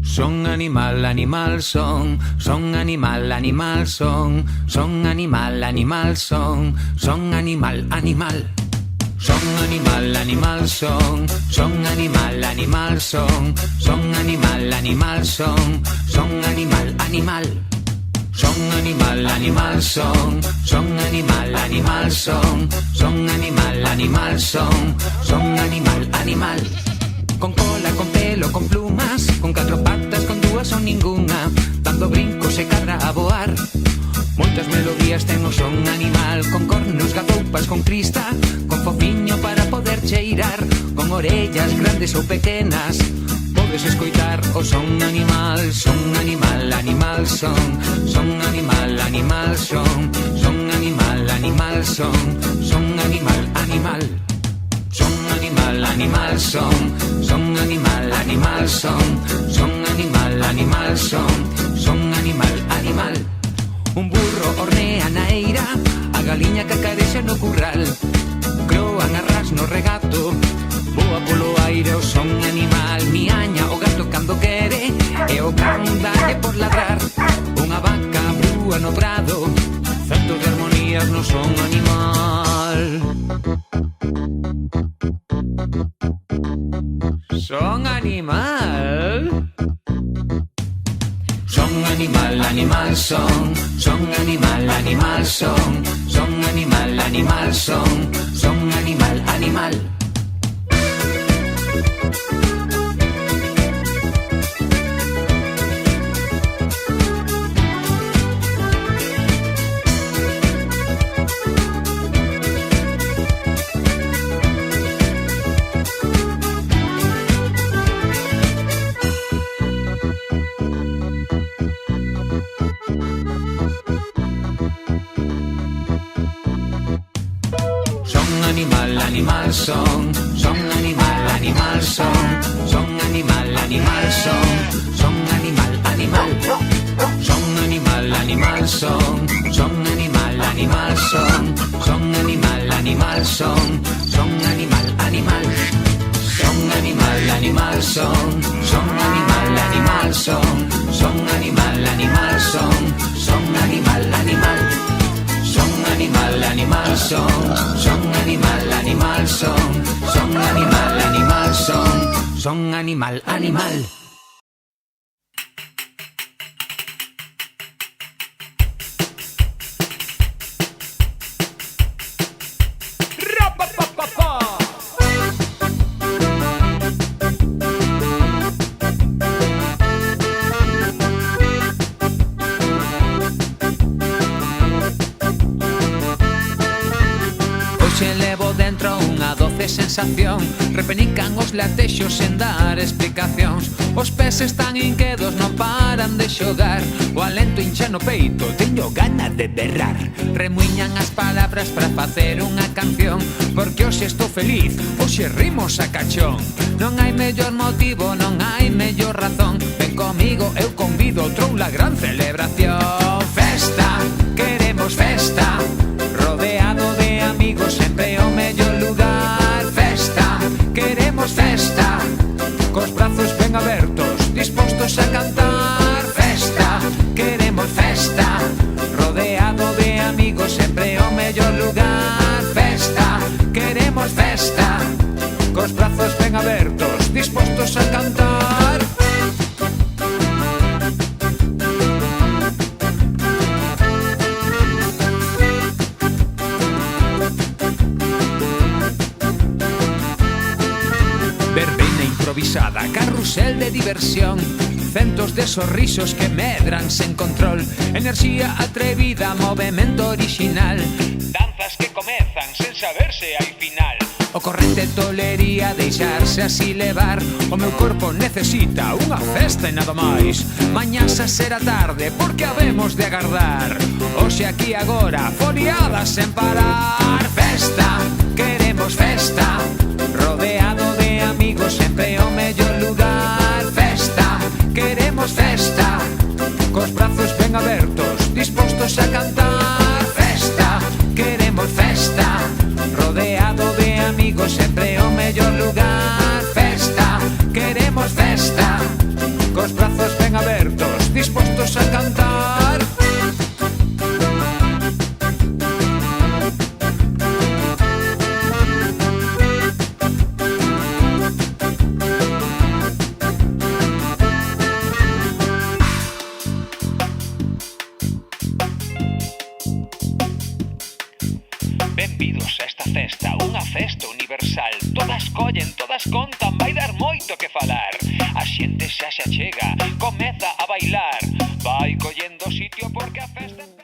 Son animal, animal son, son animal, animal son, son animal, animal son, son animal, animal. Son animal, animal son, son animal, animal son, son animal, animal son, son animal, animal. Son animal, animal son, son animal, animal son, son animal, animal son, son animal, animal. Con cola, con pelo, con plumas, con catro patas, con dúas son ningunha, dando brincos e cadra a voar. Moitas melodías ten o son animal, con cornos, gazoupas, con crista, con fociño para poder cheirar, con orellas grandes ou pequenas. Podes escoitar o son animal, animal son, son animal, animal son, son animal, animal son, son animal, animal. Son animal, animal son, son animal, animal son, son animal, animal son, son animal, animal. Un burro hornea na eira, a galiña cacarexa no curral, croan a ras no regato, voa polo aire o son animal. Miaña o gato cando quere, e o can dalle por ladrar. Unha vaca brúa no prado, centos de armonías no son animal. Son animal. Son animal, animal son, son animal, animal son, son animal, animal son, son animal, animal. Animal son, son animal, animal son, son animal, animal son, son animal, animal. Son animal, animal son, son animal, animal son, son animal, animal son, son animal, animal. Son animal, animal son, son animal, animal son, son animal, animal son, son animal, animal. Son animal, animal son, son animal, animal son, son animal, animal son, son animal, animal. Sensación, repenican os latexos sen dar explicacións. Os peces tan inquedos non paran de xogar, o alento incha no peito, teño gana de berrar. Remuiñan as palabras para facer unha canción, porque hoxe estou feliz, hoxe rimos a cachón. Non hai mellor motivo, non hai mellor razón, ven comigo, eu convido troula gran celebración. Festa, queremos festa, rodeado de amigos, sempre o mellor lugar. Queremos festa, cos brazos ben abertos, dispostos a cantar. Festa, queremos festa, rodeado de amigos, sempre o mellor lugar. Festa, queremos festa, cos brazos ben abertos, dispostos a cantar. Carrusel de diversión, centos de sorrisos que medran sen control, enerxía atrevida, movemento original, danzas que comezan sen saberse hai final. O corrente tolería deixarse así levar, o meu corpo necesita unha festa e nada máis. Mañás a será tarde porque habemos de agardar, hoxe aquí agora, foliadas sen parar. Festa, queremos festa, rodeado de amigos, sempre o mellor lugar. Festa, queremos festa, cos brazos ben abertos, dispostos a cantar. Festa, queremos festa, rodeado de amigos, sempre o mellor lugar. Festa, queremos festa, cos brazos moito que falar. A xente xa se achega, comeza a bailar. Vai collendo sitio porque a festa...